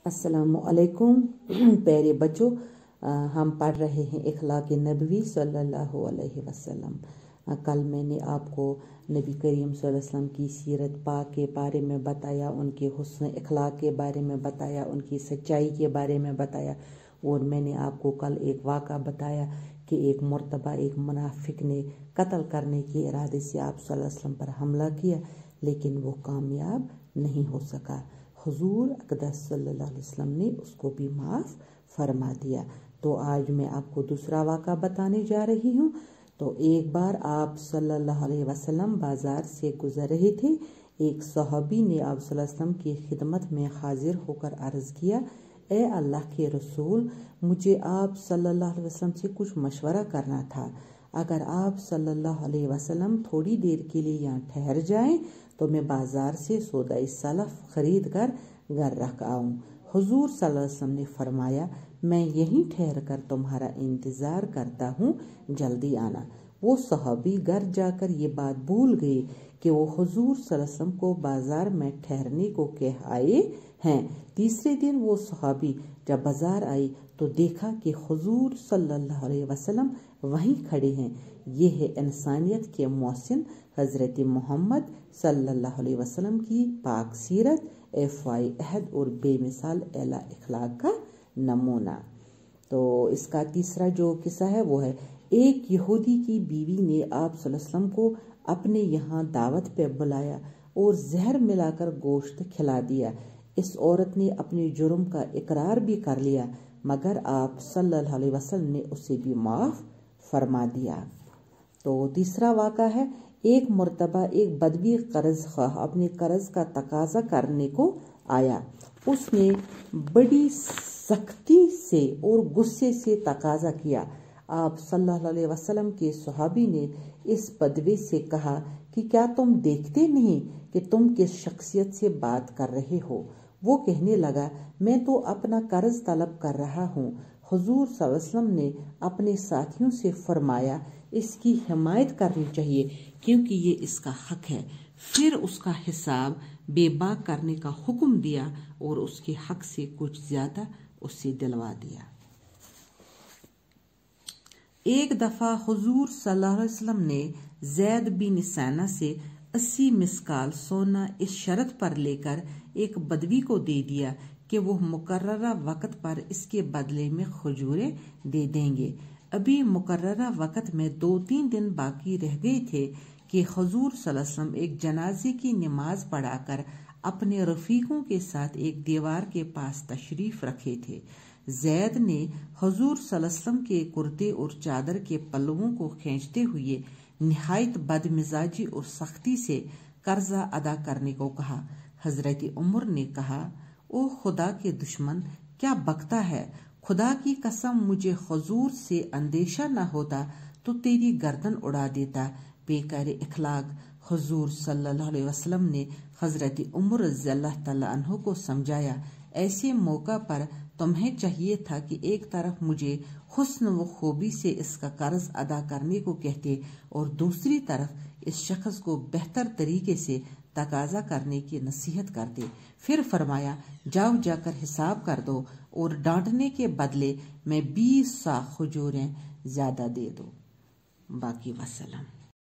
अस्सलाम वालेकुम प्यारे बच्चों, हम पढ़ रहे हैं इखलाक नबवी सल्लल्लाहु अलैहि वसल्लम। कल मैंने आपको नबी करीम सल्लल्लाहु अलैहि वसल्लम की सीरत पाक के बारे में बताया, उनके हुस्न इखलाक के बारे में बताया, उनकी सच्चाई के बारे में बताया। और मैंने आपको कल एक वाक़ा बताया कि एक मरतबा एक मुनाफिक ने कत्ल करने के इरादे से आप सल्लल्लाहु अलैहि वसल्लम पर हमला किया, लेकिन वो कामयाब नहीं हो सका। हुजूर अक़दस सल्लल्लाहु अलैहि वसल्लम ने उसको भी माफ़ फरमा दिया। तो आज मैं आपको दूसरा वाक़ा बताने जा रही हूँ। तो एक बार आप सल्लल्लाहु अलैहि वसल्लम बाज़ार से गुजर रहे थे। एक सहाबी ने आप सल्लल्लाहु अलैहि वसल्लम की खिदमत में हाजिर होकर अर्ज़ किया, ए अल्लाह के रसूल, मुझे आप सल्लल्लाहु अलैहि वसल्लम से कुछ मशवरा करना था। अगर आप सल्लल्लाहु अलैहि वसल्लम थोड़ी देर के लिए यहाँ ठहर जाएं तो मैं बाजार से सौदा सलफ खरीद कर घर रख आऊँ। हुजूर सल्लल्लाहु अलैहि वसल्लम ने फरमाया, मैं यहीं ठहर कर तुम्हारा इंतज़ार करता हूँ, जल्दी आना। वो सहाबी घर जाकर ये बात भूल गए कि वो हुजूर सल्लल्लाहु अलैहि वसल्लम को बाजार में ठहरने को कह आए हैं। तीसरे दिन वो सहाबी जब बाजार आई तो देखा कि हुजूर सल्लल्लाहु अलैहि वसल्लम वहीं खड़े हैं। ये है इंसानियत के मोहसिन हज़रत मोहम्मद सल्लल्लाहु अलैहि वसल्लम की पाक सीरत, एफ़ाई अहद और बेमिसाल एला इखलाक का नमूना। तो इसका तीसरा जो किस्सा है वो है, एक यहूदी की बीवी ने आप सल्लल्लाहु अलैहि वसल्लम को अपने यहाँ दावत पे बुलाया और जहर मिलाकर गोश्त खिला दिया। इस औरत ने अपने जुर्म का इकरार भी कर लिया, मगर आप सल्लल्लाहु अलैहि वसल्लम ने उसे भी माफ़ फरमा दिया। तो तीसरा वाक़ा है, एक मरतबा एक बदवी कर्ज ख्वाह अपने कर्ज का तकाजा करने को आया। उसने बड़ी सख्ती से और गुस्से से तकाजा किया। आप सल्लल्लाहु अलैहि वसल्लम के सहाबी ने इस बदवी से कहा कि क्या तुम देखते नहीं कि तुम किस शख्सियत से बात कर रहे हो? वो कहने लगा, मैं तो अपना कर्ज तलब कर रहा हूँ। हुजूर सल्लल्लाहु अलैहि वसल्लम ने अपने साथियों से फरमाया, इसकी हिमायत करनी चाहिए क्योंकि ये इसका हक है। फिर उसका हिसाब बेबाक करने का हुक्म दिया और उसके हक से कुछ ज्यादा उससे दिलवा दिया। एक दफा हुजूर सल्लल्लाहु अलैहि वसल्लम ने ज़ैद बिन सैना से 80 मिसकाल सोना इस शर्त पर लेकर एक बदवी को दे दिया कि वो मुकर्ररा वक़्त पर इसके बदले में खजूरें दे देंगे। अभी मुकर्ररा वक़्त में 2-3 दिन बाकी रह गए थे कि हुजूर सल्लल्लाहु अलैहि वसल्लम एक जनाजे की नमाज पढ़ाकर अपने रफीकों के साथ एक दीवार के पास तशरीफ रखे थे। ज़ैद ने हुजूर सल्लल्लाहु अलैहि वसल्लम के कुर्ते और चादर के पल्लवों को खींचते हुए निहायत बदमिजाजी और सख्ती से कर्जा अदा करने को कहा। हजरत उमर ने कहा, ओ खुदा के दुश्मन, क्या बकता है? खुदा की कसम, मुझे हुजूर से अंदेशा न होता तो तेरी गर्दन उड़ा देता। बेकार इखलाक हुजूर सल्लल्लाहु अलैहि वसल्लम ने हजरत उमर रज़ियल्लाहु तआला अन्हु को समझाया, ऐसे मौका पर तुम्हें चाहिए था कि एक तरफ मुझे हुस्न व खूबी से इसका कर्ज अदा करने को कहते और दूसरी तरफ इस शख्स को बेहतर तरीके से तकाजा करने की नसीहत करते। फिर फरमाया, जाओ जाकर हिसाब कर दो और डांटने के बदले में 20 सा खजूरें ज्यादा दे दो। बाकी वसलम।